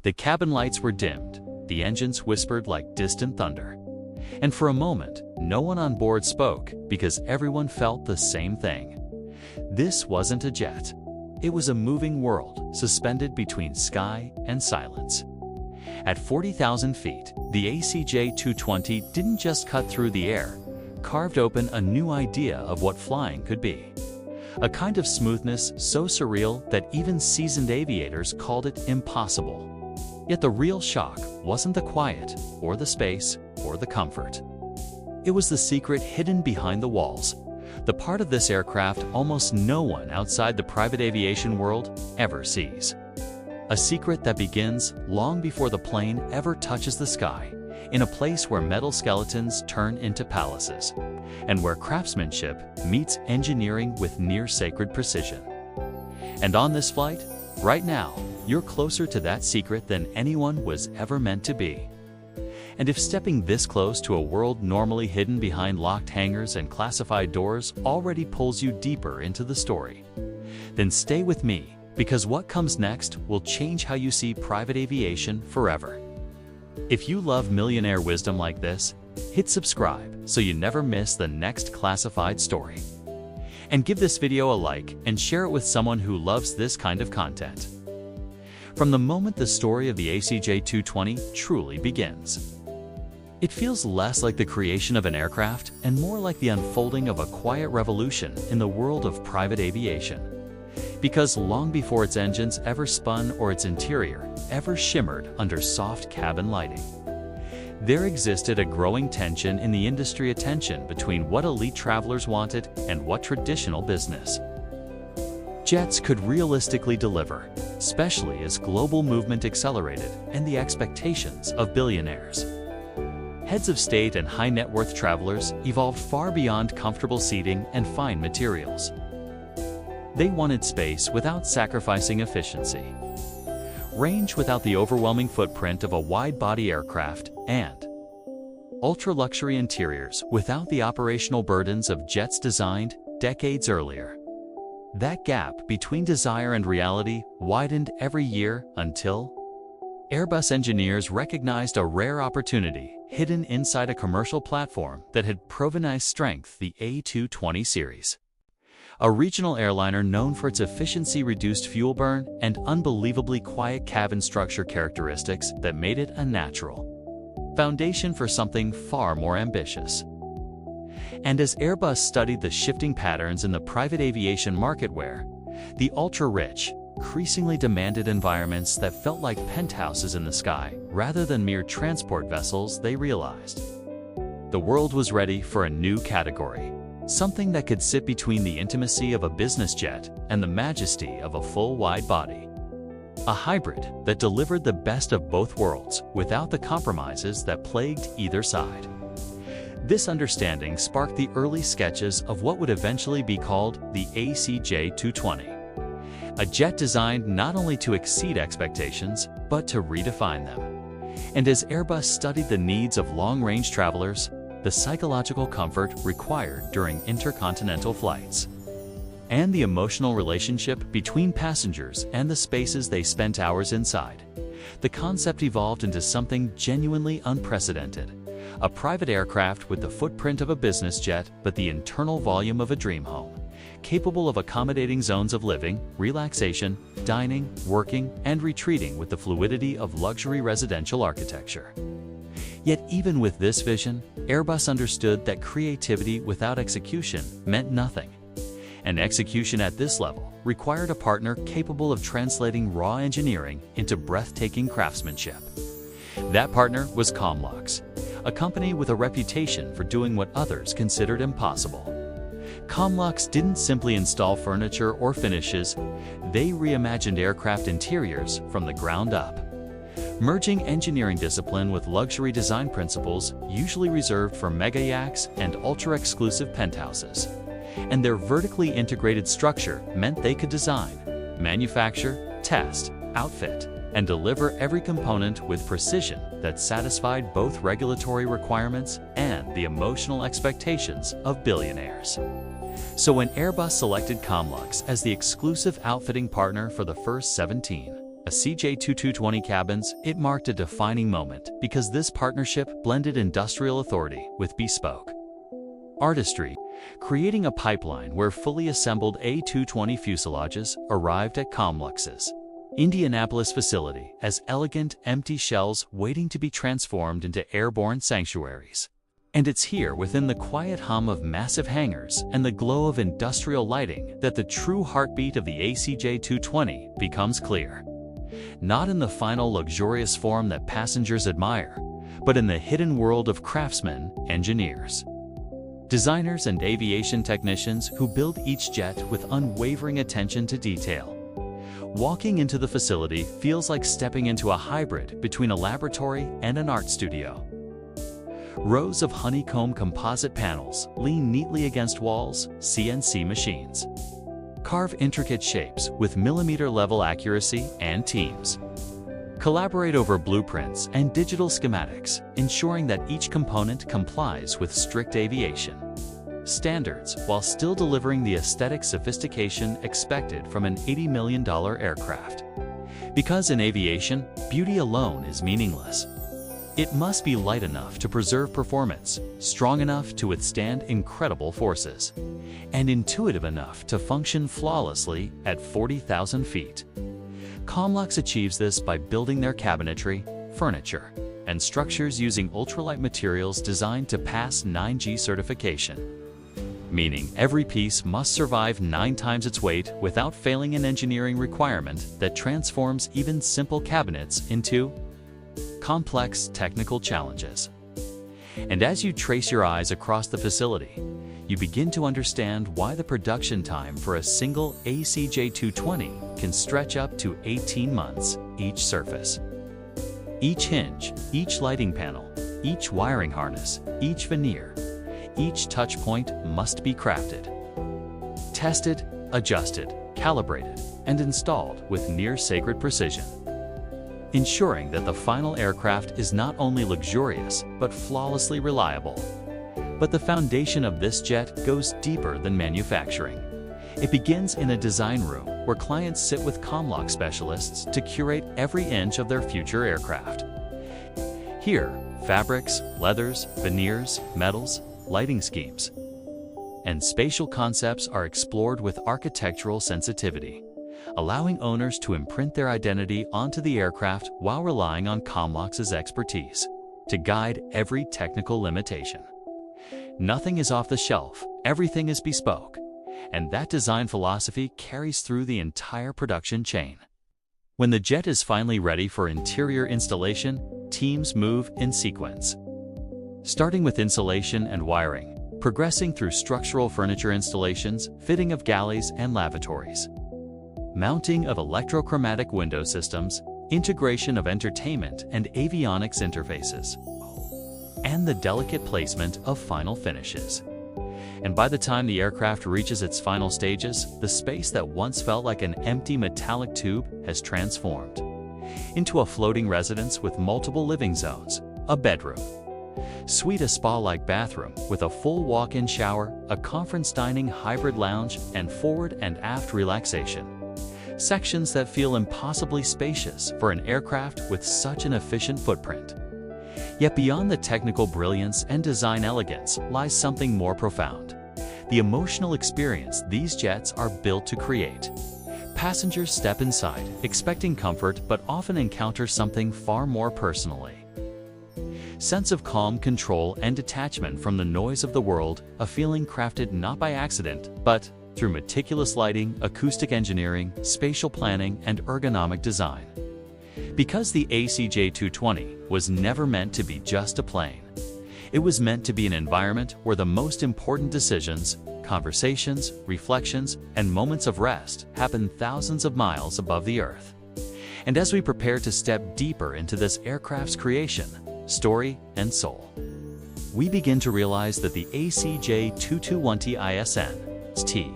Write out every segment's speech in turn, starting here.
The cabin lights were dimmed, the engines whispered like distant thunder. And for a moment, no one on board spoke because everyone felt the same thing. This wasn't a jet. It was a moving world suspended between sky and silence. At 40,000 feet, the ACJ TwoTwenty didn't just cut through the air, carved open a new idea of what flying could be. A kind of smoothness so surreal that even seasoned aviators called it impossible. Yet the real shock wasn't the quiet, or the space, or the comfort. It was the secret hidden behind the walls, the part of this aircraft almost no one outside the private aviation world ever sees. A secret that begins long before the plane ever touches the sky, in a place where metal skeletons turn into palaces, and where craftsmanship meets engineering with near-sacred precision. And on this flight, right now, you're closer to that secret than anyone was ever meant to be. And if stepping this close to a world normally hidden behind locked hangars and classified doors already pulls you deeper into the story, then stay with me, because what comes next will change how you see private aviation forever. If you love Millionaire wisdom like this, hit subscribe so you never miss the next classified story. And give this video a like and share it with someone who loves this kind of content. From the moment the story of the ACJ TwoTwenty truly begins, it feels less like the creation of an aircraft and more like the unfolding of a quiet revolution in the world of private aviation. Because long before its engines ever spun or its interior ever shimmered under soft cabin lighting, there existed a growing tension in the industry attention between what elite travelers wanted and what traditional business jets could realistically deliver, especially as global movement accelerated and the expectations of billionaires, heads of state and high net worth travelers evolved far beyond comfortable seating and fine materials. They wanted space without sacrificing efficiency, range without the overwhelming footprint of a wide-body aircraft, and ultra-luxury interiors without the operational burdens of jets designed decades earlier. That gap between desire and reality widened every year until Airbus engineers recognized a rare opportunity hidden inside a commercial platform that had proven its strength, the A220 series. A regional airliner known for its efficiency-reduced fuel burn and unbelievably quiet cabin structure characteristics that made it a natural foundation for something far more ambitious. And as Airbus studied the shifting patterns in the private aviation market where the ultra-rich, increasingly demanded environments that felt like penthouses in the sky rather than mere transport vessels, they realized the world was ready for a new category. Something that could sit between the intimacy of a business jet and the majesty of a full wide body. A hybrid that delivered the best of both worlds without the compromises that plagued either side. This understanding sparked the early sketches of what would eventually be called the ACJ TwoTwenty. A jet designed not only to exceed expectations, but to redefine them. And as Airbus studied the needs of long-range travelers, the psychological comfort required during intercontinental flights, and the emotional relationship between passengers and the spaces they spent hours inside, the concept evolved into something genuinely unprecedented. A private aircraft with the footprint of a business jet but the internal volume of a dream home, capable of accommodating zones of living, relaxation, dining, working, and retreating with the fluidity of luxury residential architecture. Yet even with this vision, Airbus understood that creativity without execution meant nothing. And execution at this level required a partner capable of translating raw engineering into breathtaking craftsmanship. That partner was Comlux, a company with a reputation for doing what others considered impossible. Comlux didn't simply install furniture or finishes, they reimagined aircraft interiors from the ground up, merging engineering discipline with luxury design principles usually reserved for mega yachts and ultra-exclusive penthouses. And their vertically integrated structure meant they could design, manufacture, test, outfit, and deliver every component with precision that satisfied both regulatory requirements and the emotional expectations of billionaires. So when Airbus selected Comlux as the exclusive outfitting partner for the first 17, ACJ TwoTwenty cabins, it marked a defining moment because this partnership blended industrial authority with bespoke artistry, creating a pipeline where fully assembled A220 fuselages arrived at Comlux's Indianapolis facility as elegant, empty shells waiting to be transformed into airborne sanctuaries. And it's here, within the quiet hum of massive hangars and the glow of industrial lighting, that the true heartbeat of the ACJ TwoTwenty becomes clear. Not in the final luxurious form that passengers admire, but in the hidden world of craftsmen, engineers, designers, and aviation technicians who build each jet with unwavering attention to detail. Walking into the facility feels like stepping into a hybrid between a laboratory and an art studio. Rows of honeycomb composite panels lean neatly against walls, CNC machines carve intricate shapes with millimeter-level accuracy, and teams collaborate over blueprints and digital schematics, ensuring that each component complies with strict aviation standards while still delivering the aesthetic sophistication expected from an $80 million aircraft. Because in aviation, beauty alone is meaningless. It must be light enough to preserve performance, strong enough to withstand incredible forces, and intuitive enough to function flawlessly at 40,000 feet. Comlux achieves this by building their cabinetry, furniture, and structures using ultralight materials designed to pass 9G certification, meaning every piece must survive 9 times its weight without failing an engineering requirement that transforms even simple cabinets into complex technical challenges. And as you trace your eyes across the facility, you begin to understand why the production time for a single ACJ TwoTwenty can stretch up to 18 months. Each surface, each hinge, each lighting panel, each wiring harness, each veneer, each touch point must be crafted, tested, adjusted, calibrated, and installed with near-sacred precision, ensuring that the final aircraft is not only luxurious but flawlessly reliable. But the foundation of this jet goes deeper than manufacturing. It begins in a design room where clients sit with Comlux specialists to curate every inch of their future aircraft. Here, fabrics, leathers, veneers, metals, lighting schemes, and spatial concepts are explored with architectural sensitivity, allowing owners to imprint their identity onto the aircraft while relying on Comlux's expertise to guide every technical limitation. Nothing is off the shelf, everything is bespoke, and that design philosophy carries through the entire production chain. When the jet is finally ready for interior installation, teams move in sequence, starting with insulation and wiring, progressing through structural furniture installations, fitting of galleys and lavatories, mounting of electrochromatic window systems, integration of entertainment and avionics interfaces, and the delicate placement of final finishes. And by the time the aircraft reaches its final stages, the space that once felt like an empty metallic tube has transformed into a floating residence with multiple living zones, a bedroom, suite, a spa-like bathroom with a full walk-in shower, a conference dining hybrid lounge, and forward and aft relaxation sections that feel impossibly spacious for an aircraft with such an efficient footprint. Yet beyond the technical brilliance and design elegance lies something more profound: the emotional experience these jets are built to create. Passengers step inside, expecting comfort, but often encounter something far more personally. Sense of calm, control, and detachment from the noise of the world, a feeling crafted not by accident, but through meticulous lighting, acoustic engineering, spatial planning, and ergonomic design. Because the ACJ TwoTwenty was never meant to be just a plane. It was meant to be an environment where the most important decisions, conversations, reflections, and moments of rest happen thousands of miles above the earth. And as we prepare to step deeper into this aircraft's creation, story, and soul, we begin to realize that the ACJ TwoTwenty ISN-T,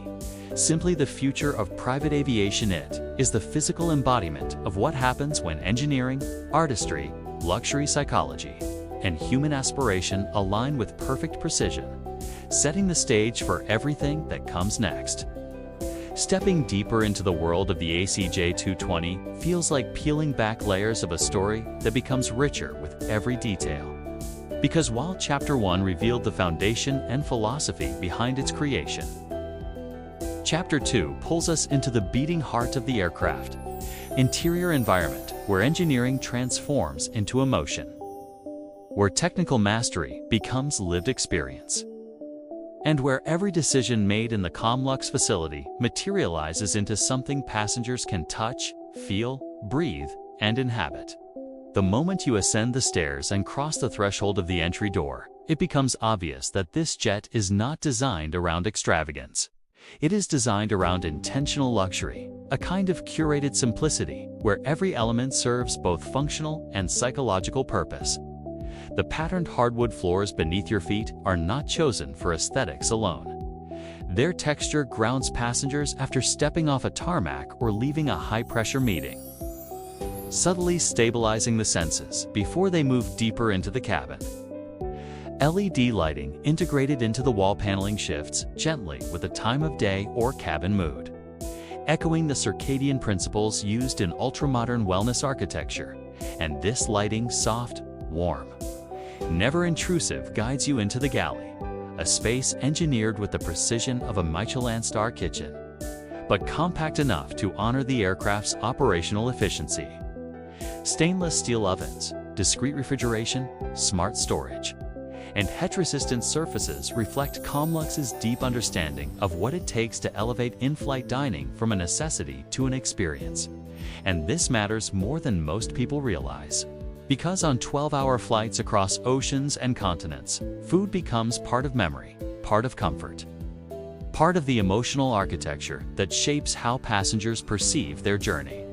simply the future of private aviation. It is the physical embodiment of what happens when engineering, artistry, luxury psychology, and human aspiration align with perfect precision, setting the stage for everything that comes next. Stepping deeper into the world of the ACJ TwoTwenty feels like peeling back layers of a story that becomes richer with every detail. Because while Chapter 1 revealed the foundation and philosophy behind its creation, Chapter 2 pulls us into the beating heart of the aircraft, interior environment where engineering transforms into emotion, where technical mastery becomes lived experience, and where every decision made in the Comlux facility materializes into something passengers can touch, feel, breathe, and inhabit. The moment you ascend the stairs and cross the threshold of the entry door, it becomes obvious that this jet is not designed around extravagance. It is designed around intentional luxury, a kind of curated simplicity where every element serves both functional and psychological purpose. The patterned hardwood floors beneath your feet are not chosen for aesthetics alone. Their texture grounds passengers after stepping off a tarmac or leaving a high-pressure meeting, subtly stabilizing the senses before they move deeper into the cabin. LED lighting integrated into the wall paneling shifts gently with the time of day or cabin mood, echoing the circadian principles used in ultramodern wellness architecture. And this lighting, soft, warm, never intrusive, guides you into the galley, a space engineered with the precision of a Michelin star kitchen, but compact enough to honor the aircraft's operational efficiency. Stainless steel ovens, discreet refrigeration, smart storage, and heat-resistant surfaces reflect Comlux's deep understanding of what it takes to elevate in-flight dining from a necessity to an experience. And this matters more than most people realize. Because on 12-hour flights across oceans and continents, food becomes part of memory, part of comfort, part of the emotional architecture that shapes how passengers perceive their journey.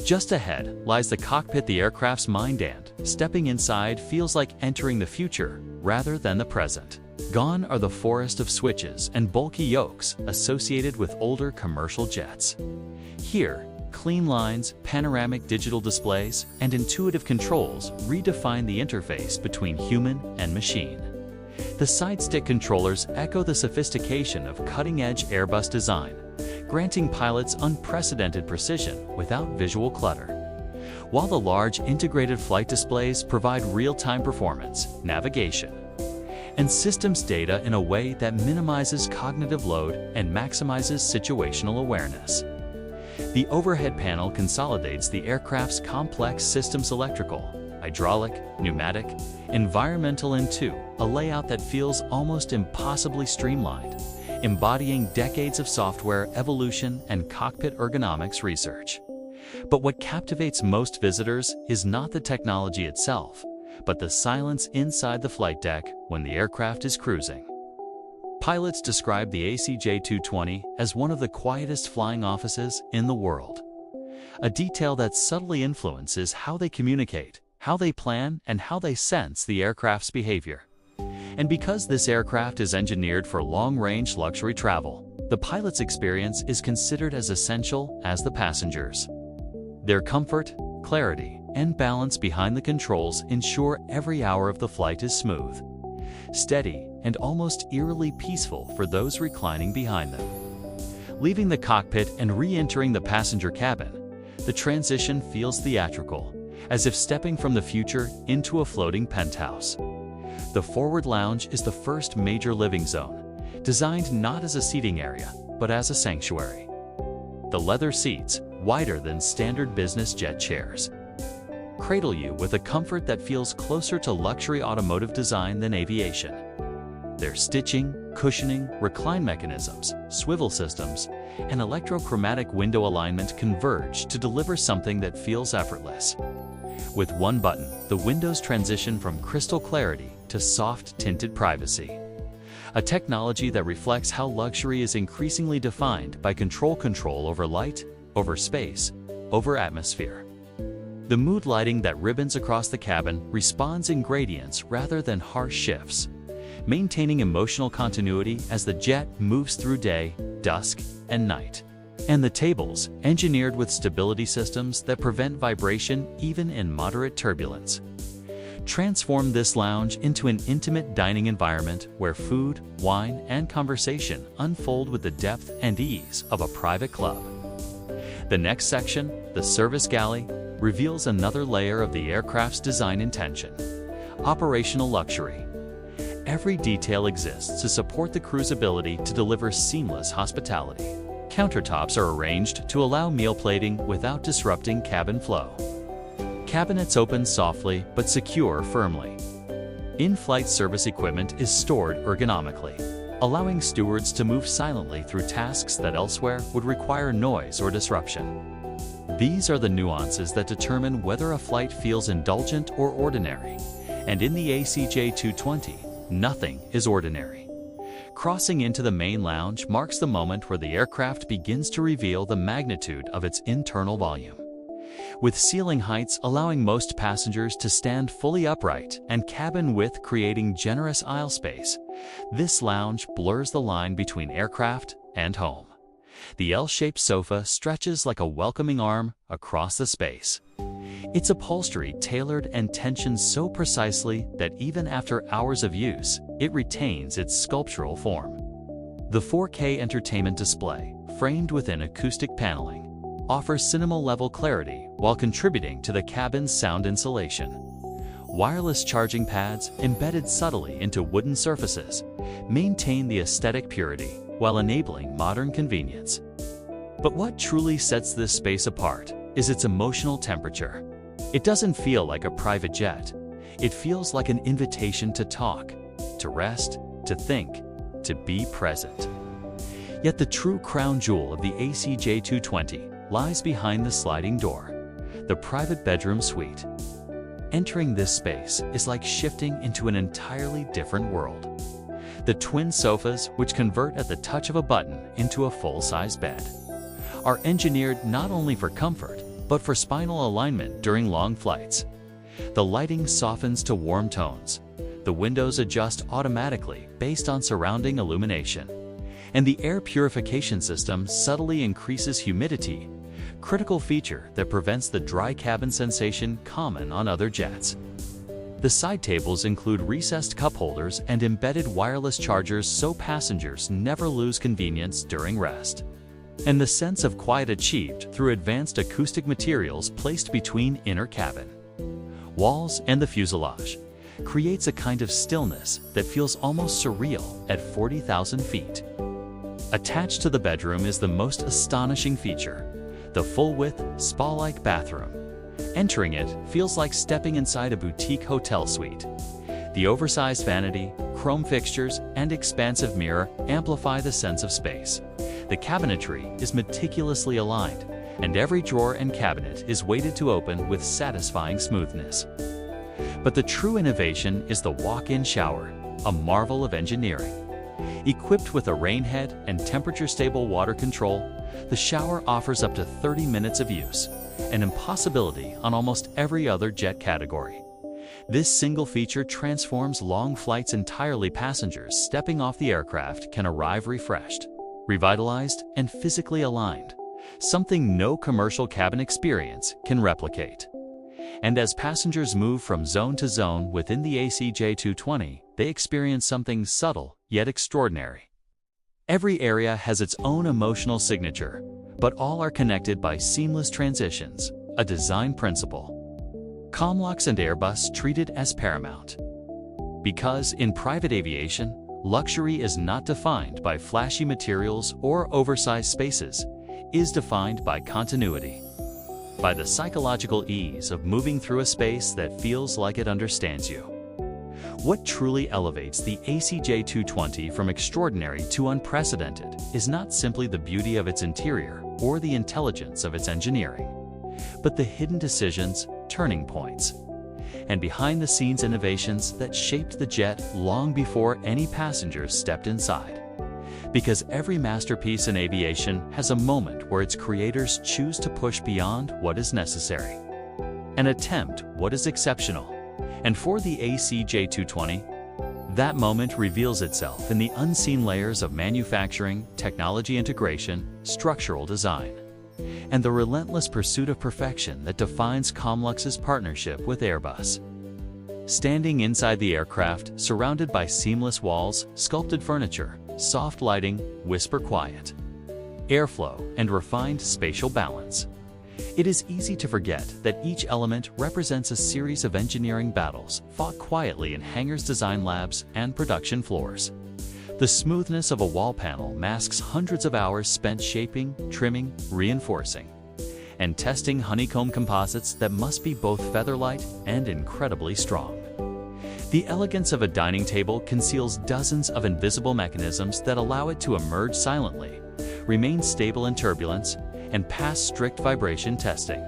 Just ahead lies the cockpit, the aircraft's mind, and stepping inside feels like entering the future rather than the present. Gone are the forest of switches and bulky yokes associated with older commercial jets. Here, clean lines, panoramic digital displays, and intuitive controls redefine the interface between human and machine. The side-stick controllers echo the sophistication of cutting-edge Airbus design, granting pilots unprecedented precision without visual clutter. While the large integrated flight displays provide real-time performance, navigation, and systems data in a way that minimizes cognitive load and maximizes situational awareness. The overhead panel consolidates the aircraft's complex systems, electrical, hydraulic, pneumatic, environmental, into a layout that feels almost impossibly streamlined, embodying decades of software evolution and cockpit ergonomics research. But what captivates most visitors is not the technology itself, but the silence inside the flight deck when the aircraft is cruising. Pilots describe the ACJ TwoTwenty as one of the quietest flying offices in the world, a detail that subtly influences how they communicate, how they plan, and how they sense the aircraft's behavior. And because this aircraft is engineered for long-range luxury travel, the pilot's experience is considered as essential as the passengers. Their comfort, clarity, and balance behind the controls ensure every hour of the flight is smooth, steady, and almost eerily peaceful for those reclining behind them. Leaving the cockpit and re-entering the passenger cabin, the transition feels theatrical, as if stepping from the future into a floating penthouse. The forward lounge is the first major living zone, designed not as a seating area, but as a sanctuary. The leather seats, wider than standard business jet chairs, cradle you with a comfort that feels closer to luxury automotive design than aviation. Their stitching, cushioning, recline mechanisms, swivel systems, and electrochromatic window alignment converge to deliver something that feels effortless. With one button, the windows transition from crystal clarity to soft tinted privacy, a technology that reflects how luxury is increasingly defined by control over light, over space, over atmosphere. The mood lighting that ribbons across the cabin responds in gradients rather than harsh shifts, maintaining emotional continuity as the jet moves through day, dusk, and night. And the tables, engineered with stability systems that prevent vibration even in moderate turbulence, Transform this lounge into an intimate dining environment where food, wine, and conversation unfold with the depth and ease of a private club. The next section, the service galley, reveals another layer of the aircraft's design intention: operational luxury. Every detail exists to support the crew's ability to deliver seamless hospitality. Countertops are arranged to allow meal plating without disrupting cabin flow. Cabinets open softly but secure firmly. In-flight service equipment is stored ergonomically, allowing stewards to move silently through tasks that elsewhere would require noise or disruption. These are the nuances that determine whether a flight feels indulgent or ordinary, and in the ACJ TwoTwenty, nothing is ordinary. Crossing into the main lounge marks the moment where the aircraft begins to reveal the magnitude of its internal volume. With ceiling heights allowing most passengers to stand fully upright and cabin width creating generous aisle space, this lounge blurs the line between aircraft and home. The L-shaped sofa stretches like a welcoming arm across the space. Its upholstery tailored and tensioned so precisely that even after hours of use, it retains its sculptural form. The 4K entertainment display, framed within acoustic paneling, offers cinema-level clarity while contributing to the cabin's sound insulation. Wireless charging pads, embedded subtly into wooden surfaces, maintain the aesthetic purity while enabling modern convenience. But what truly sets this space apart is its emotional temperature. It doesn't feel like a private jet. It feels like an invitation to talk, to rest, to think, to be present. Yet the true crown jewel of the ACJ TwoTwenty lies behind the sliding door, the private bedroom suite. Entering this space is like shifting into an entirely different world. The twin sofas, which convert at the touch of a button into a full-size bed, are engineered not only for comfort, but for spinal alignment during long flights. The lighting softens to warm tones. The windows adjust automatically based on surrounding illumination. And the air purification system subtly increases humidity, critical feature that prevents the dry cabin sensation common on other jets. The side tables include recessed cup holders and embedded wireless chargers so passengers never lose convenience during rest. And the sense of quiet achieved through advanced acoustic materials placed between inner cabin, walls, and the fuselage creates a kind of stillness that feels almost surreal at 40,000 feet. Attached to the bedroom is the most astonishing feature: the full-width, spa-like bathroom. Entering it feels like stepping inside a boutique hotel suite. The oversized vanity, chrome fixtures, and expansive mirror amplify the sense of space. The cabinetry is meticulously aligned, and every drawer and cabinet is weighted to open with satisfying smoothness. But the true innovation is the walk-in shower, a marvel of engineering. Equipped with a rain head and temperature-stable water control, the shower offers up to 30 minutes of use, an impossibility on almost every other jet category. This single feature transforms long flights entirely. Passengers stepping off the aircraft can arrive refreshed, revitalized, and physically aligned, something no commercial cabin experience can replicate. And as passengers move from zone to zone within the ACJ TwoTwenty, they experience something subtle yet extraordinary. Every area has its own emotional signature, but all are connected by seamless transitions, a design principle. Comlux and Airbus treat it as paramount. Because in private aviation, luxury is not defined by flashy materials or oversized spaces, it is defined by continuity. By the psychological ease of moving through a space that feels like it understands you. What truly elevates the ACJ TwoTwenty from extraordinary to unprecedented is not simply the beauty of its interior or the intelligence of its engineering, but the hidden decisions, turning points, and behind-the-scenes innovations that shaped the jet long before any passengers stepped inside. Because every masterpiece in aviation has a moment where its creators choose to push beyond what is necessary and attempt what is exceptional. And for the ACJ TwoTwenty, that moment reveals itself in the unseen layers of manufacturing, technology integration, structural design, and the relentless pursuit of perfection that defines Comlux's partnership with Airbus. Standing inside the aircraft, surrounded by seamless walls, sculpted furniture, soft lighting, whisper quiet, airflow, and refined spatial balance. It is easy to forget that each element represents a series of engineering battles fought quietly in hangars, design labs, and production floors. The smoothness of a wall panel masks hundreds of hours spent shaping, trimming, reinforcing, and testing honeycomb composites that must be both feather-light and incredibly strong. The elegance of a dining table conceals dozens of invisible mechanisms that allow it to emerge silently, remain stable in turbulence, and pass strict vibration testing.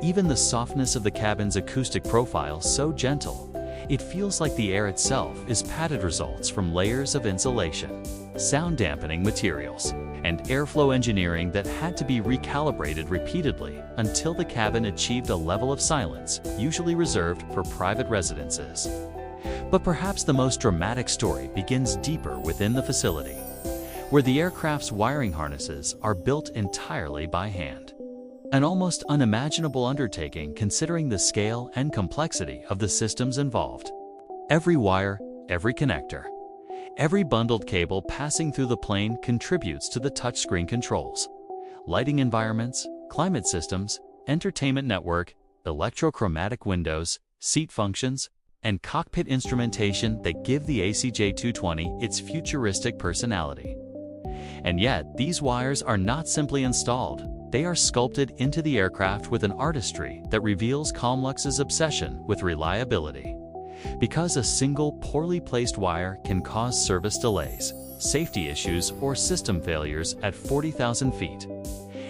Even the softness of the cabin's acoustic profile so gentle, it feels like the air itself is padded results from layers of insulation, sound-dampening materials, and airflow engineering that had to be recalibrated repeatedly until the cabin achieved a level of silence usually reserved for private residences. But perhaps the most dramatic story begins deeper within the facility, where the aircraft's wiring harnesses are built entirely by hand. An almost unimaginable undertaking considering the scale and complexity of the systems involved. Every wire, every connector, every bundled cable passing through the plane contributes to the touchscreen controls, lighting environments, climate systems, entertainment network, electrochromatic windows, seat functions, and cockpit instrumentation that give the ACJ TwoTwenty its futuristic personality. And yet, these wires are not simply installed. They are sculpted into the aircraft with an artistry that reveals Comlux's obsession with reliability. Because a single poorly placed wire can cause service delays, safety issues, or system failures at 40,000 feet.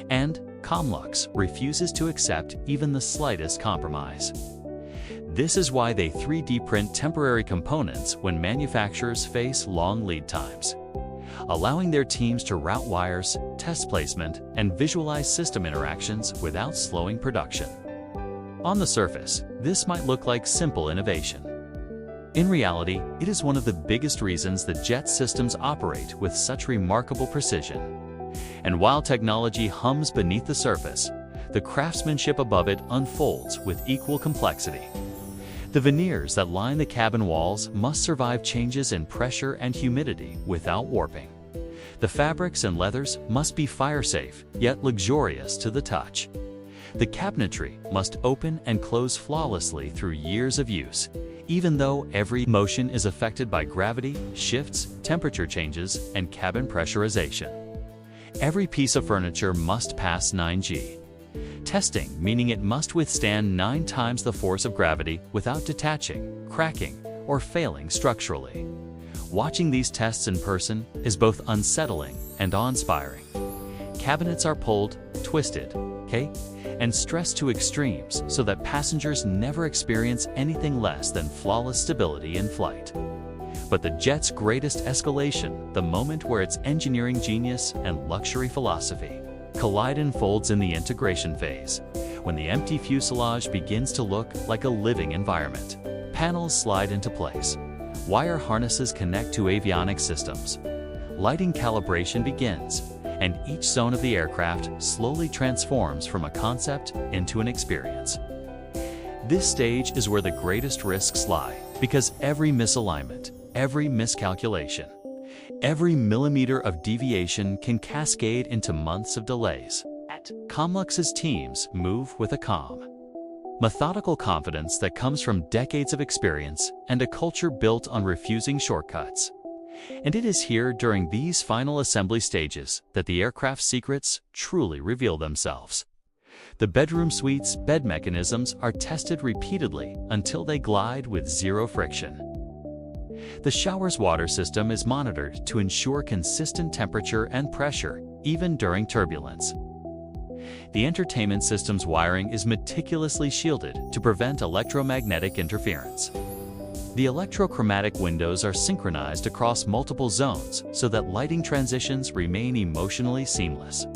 And Comlux refuses to accept even the slightest compromise. This is why they 3D print temporary components when manufacturers face long lead times, allowing their teams to route wires, test placement, and visualize system interactions without slowing production. On the surface, this might look like simple innovation. In reality, it is one of the biggest reasons the jet systems operate with such remarkable precision. And while technology hums beneath the surface, the craftsmanship above it unfolds with equal complexity. The veneers that line the cabin walls must survive changes in pressure and humidity without warping. The fabrics and leathers must be fire-safe, yet luxurious to the touch. The cabinetry must open and close flawlessly through years of use, even though every motion is affected by gravity, shifts, temperature changes, and cabin pressurization. Every piece of furniture must pass 9G testing, meaning it must withstand 9 times the force of gravity without detaching, cracking, or failing structurally. Watching these tests in person is both unsettling and awe-inspiring. Cabinets are pulled, twisted, and stressed to extremes so that passengers never experience anything less than flawless stability in flight. But the jet's greatest escalation, the moment where its engineering genius and luxury philosophy collide, unfolds in the integration phase, when the empty fuselage begins to look like a living environment. Panels slide into place, wire harnesses connect to avionics systems, lighting calibration begins, and each zone of the aircraft slowly transforms from a concept into an experience. This stage is where the greatest risks lie, because every misalignment, every miscalculation, every millimeter of deviation can cascade into months of delays. Comlux's teams move with a calm, methodical confidence that comes from decades of experience and a culture built on refusing shortcuts. And it is here during these final assembly stages that the aircraft's secrets truly reveal themselves. The bedroom suite's bed mechanisms are tested repeatedly until they glide with zero friction. The shower's water system is monitored to ensure consistent temperature and pressure, even during turbulence. The entertainment system's wiring is meticulously shielded to prevent electromagnetic interference. The electrochromatic windows are synchronized across multiple zones so that lighting transitions remain emotionally seamless.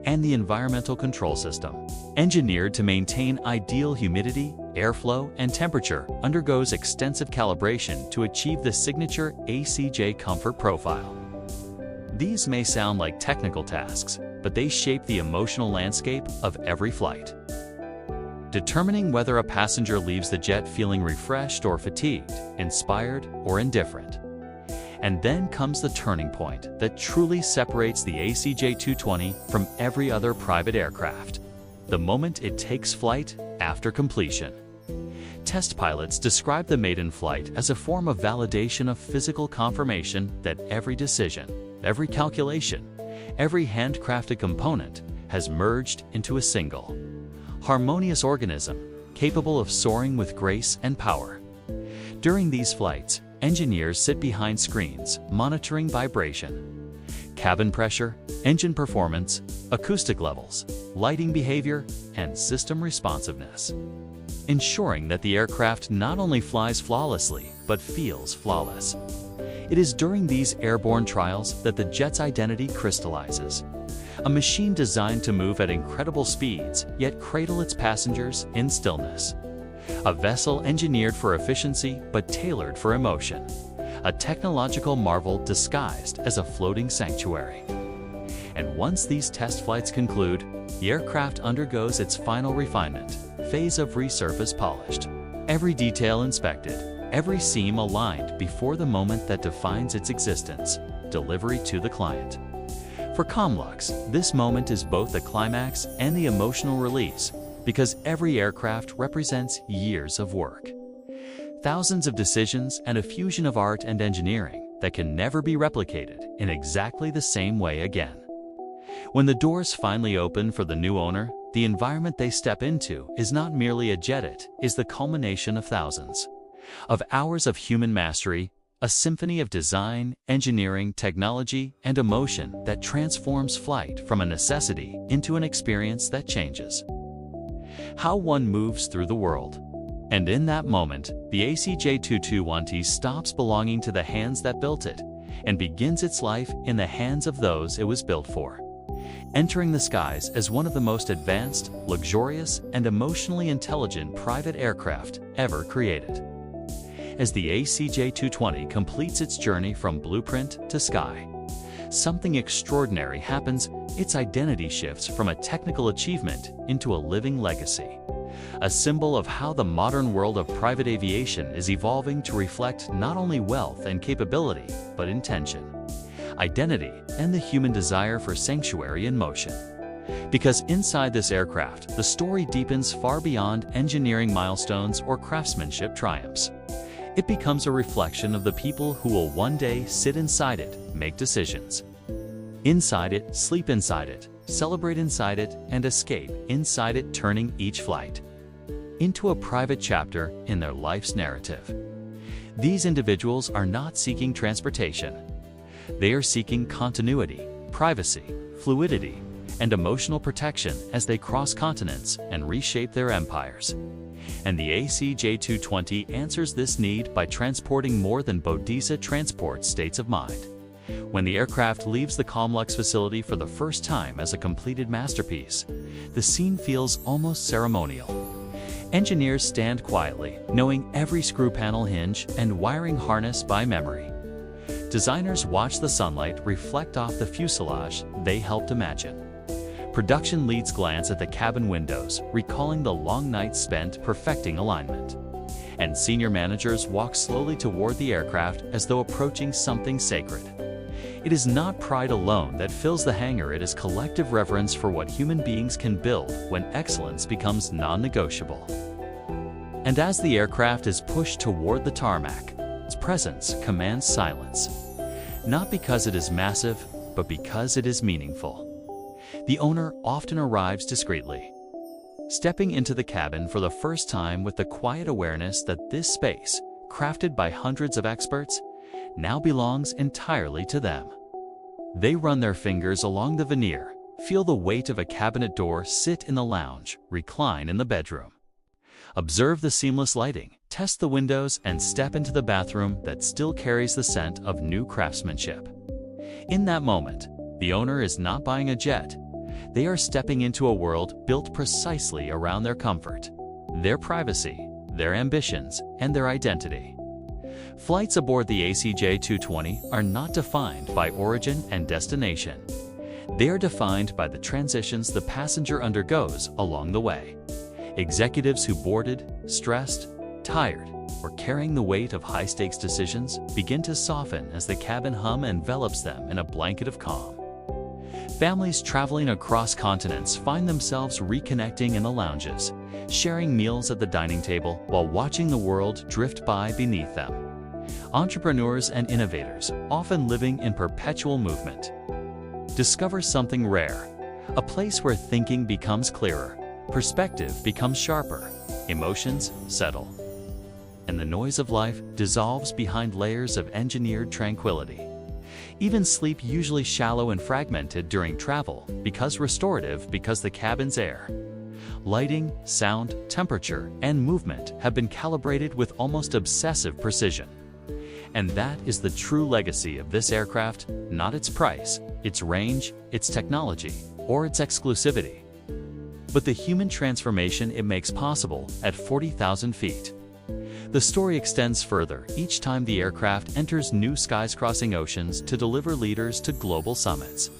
And the environmental control system, engineered to maintain ideal humidity, airflow, and temperature, undergoes extensive calibration to achieve the signature ACJ comfort profile. These may sound like technical tasks, but they shape the emotional landscape of every flight. determining whether a passenger leaves the jet feeling refreshed or fatigued, inspired or indifferent. And then comes the turning point that truly separates the ACJ TwoTwenty from every other private aircraft: the moment it takes flight after completion. Test pilots describe the maiden flight as a form of validation of physical confirmation that every decision, every calculation, every handcrafted component has merged into a single, harmonious organism capable of soaring with grace and power. During these flights, engineers sit behind screens monitoring vibration, cabin pressure, engine performance, acoustic levels, lighting behavior, and system responsiveness, ensuring that the aircraft not only flies flawlessly but feels flawless. It is during these airborne trials that the jet's identity crystallizes. A machine designed to move at incredible speeds, yet cradle its passengers in stillness. A vessel engineered for efficiency but tailored for emotion. A technological marvel disguised as a floating sanctuary. And once these test flights conclude, the aircraft undergoes its final refinement phase of resurface polished. Every detail inspected, every seam aligned before the moment that defines its existence, delivery to the client. For Comlux, this moment is both the climax and the emotional release, because every aircraft represents years of work. Thousands of decisions and a fusion of art and engineering that can never be replicated in exactly the same way again. When the doors finally open for the new owner, the environment they step into is not merely a jet, it is the culmination of thousands of hours of human mastery, a symphony of design, engineering, technology, and emotion that transforms flight from a necessity into an experience that changes how one moves through the world. And in that moment, the ACJ TwoTwenty stops belonging to the hands that built it and begins its life in the hands of those it was built for, entering the skies as one of the most advanced, luxurious, and emotionally intelligent private aircraft ever created. As the ACJ TwoTwenty completes its journey from blueprint to sky, something extraordinary happens. Its identity shifts from a technical achievement into a living legacy, a symbol of how the modern world of private aviation is evolving to reflect not only wealth and capability, but intention, identity, and the human desire for sanctuary and motion. Because inside this aircraft, the story deepens far beyond engineering milestones or craftsmanship triumphs. It becomes a reflection of the people who will one day sit inside it, make decisions inside it, sleep inside it, celebrate inside it, and escape inside it, turning each flight into a private chapter in their life's narrative. These individuals are not seeking transportation. They are seeking continuity, privacy, fluidity, and emotional protection as they cross continents and reshape their empires. And the ACJ TwoTwenty answers this need by transporting more than Bodhisattva transport states of mind. When the aircraft leaves the Comlux facility for the first time as a completed masterpiece, the scene feels almost ceremonial. Engineers stand quietly, knowing every screw panel hinge and wiring harness by memory. Designers watch the sunlight reflect off the fuselage they helped imagine. Production leads glance at the cabin windows, recalling the long nights spent perfecting alignment. And senior managers walk slowly toward the aircraft as though approaching something sacred. It is not pride alone that fills the hangar, it is collective reverence for what human beings can build when excellence becomes non-negotiable. And as the aircraft is pushed toward the tarmac, its presence commands silence. Not because it is massive, but because it is meaningful. The owner often arrives discreetly, stepping into the cabin for the first time with the quiet awareness that this space, crafted by hundreds of experts, now belongs entirely to them. They run their fingers along the veneer, feel the weight of a cabinet door, sit in the lounge, recline in the bedroom. Observe the seamless lighting, test the windows, and step into the bathroom that still carries the scent of new craftsmanship. In that moment, the owner is not buying a jet. They are stepping into a world built precisely around their comfort, their privacy, their ambitions, and their identity. Flights aboard the ACJ TwoTwenty are not defined by origin and destination. They are defined by the transitions the passenger undergoes along the way. Executives who boarded, stressed, tired, or carrying the weight of high-stakes decisions begin to soften as the cabin hum envelops them in a blanket of calm. Families traveling across continents find themselves reconnecting in the lounges, sharing meals at the dining table while watching the world drift by beneath them. Entrepreneurs and innovators, often living in perpetual movement, discover something rare, a place where thinking becomes clearer, perspective becomes sharper, emotions settle, and the noise of life dissolves behind layers of engineered tranquility. Even sleep, usually shallow and fragmented during travel, becomes restorative because the cabin's air, lighting, sound, temperature, and movement have been calibrated with almost obsessive precision. And that is the true legacy of this aircraft, not its price, its range, its technology, or its exclusivity, but the human transformation it makes possible at 40,000 feet. The story extends further each time the aircraft enters new skies, crossing oceans to deliver leaders to global summits,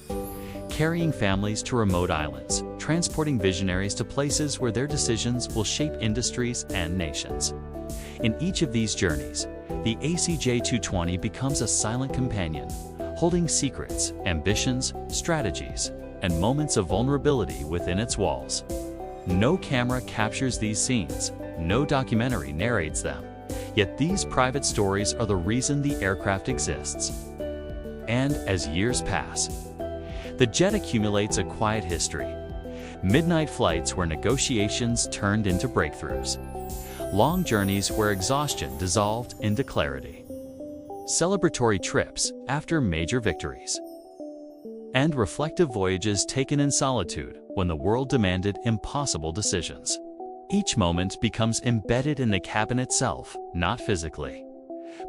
carrying families to remote islands, transporting visionaries to places where their decisions will shape industries and nations. In each of these journeys, the ACJ TwoTwenty becomes a silent companion, holding secrets, ambitions, strategies, and moments of vulnerability within its walls. No camera captures these scenes, no documentary narrates them, yet these private stories are the reason the aircraft exists. And as years pass, the jet accumulates a quiet history. Midnight flights where negotiations turned into breakthroughs. Long journeys where exhaustion dissolved into clarity. Celebratory trips after major victories. And reflective voyages taken in solitude when the world demanded impossible decisions. Each moment becomes embedded in the cabin itself, not physically,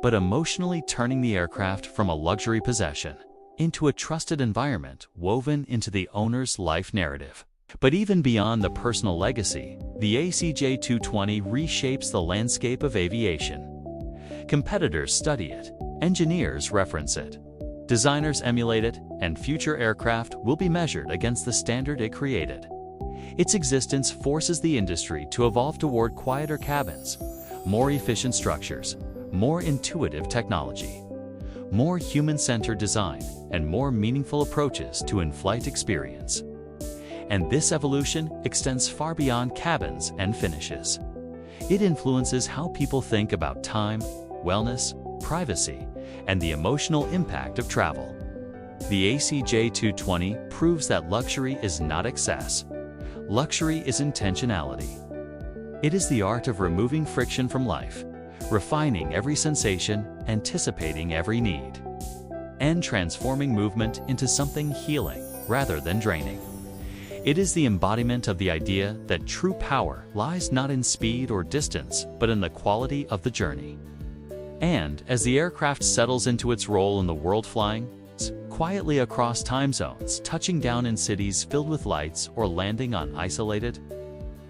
but emotionally, turning the aircraft from a luxury possession into a trusted environment woven into the owner's life narrative. But even beyond the personal legacy, the ACJ TwoTwenty reshapes the landscape of aviation. Competitors study it, engineers reference it, designers emulate it, and future aircraft will be measured against the standard it created. Its existence forces the industry to evolve toward quieter cabins, more efficient structures, more intuitive technology, more human-centered design, and more meaningful approaches to in-flight experience. And this evolution extends far beyond cabins and finishes. It influences how people think about time, wellness, privacy, and the emotional impact of travel. The ACJ TwoTwenty proves that luxury is not excess. Luxury is intentionality. It is the art of removing friction from life, refining every sensation, anticipating every need, and transforming movement into something healing rather than draining. It is the embodiment of the idea that true power lies not in speed or distance, but in the quality of the journey. And as the aircraft settles into its role in the world, flying quietly across time zones, touching down in cities filled with lights, or landing on isolated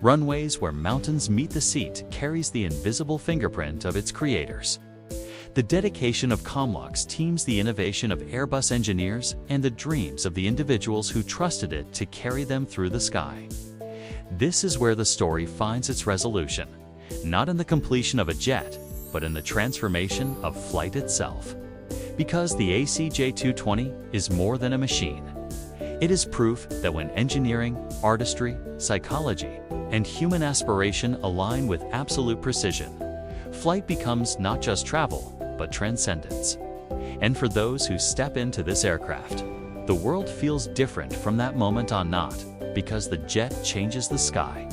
runways where mountains meet the seat, carries the invisible fingerprint of its creators. The dedication of Comlux teams, the innovation of Airbus engineers, and the dreams of the individuals who trusted it to carry them through the sky. This is where the story finds its resolution, not in the completion of a jet, but in the transformation of flight itself. Because the ACJ TwoTwenty is more than a machine. It is proof that when engineering, artistry, psychology, and human aspiration align with absolute precision, flight becomes not just travel, but transcendence. And for those who step into this aircraft, the world feels different from that moment on, not because the jet changes the sky,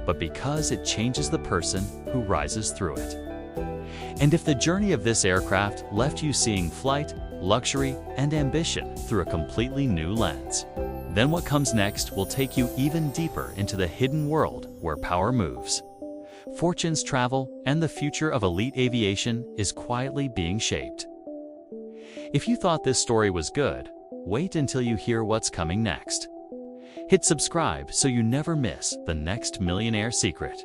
but because it changes the person who rises through it. And if the journey of this aircraft left you seeing flight, luxury, and ambition through a completely new lens, then what comes next will take you even deeper into the hidden world where power moves, fortunes travel, and the future of elite aviation is quietly being shaped. If you thought this story was good, wait until you hear what's coming next. Hit subscribe so you never miss the next Millionaire secret.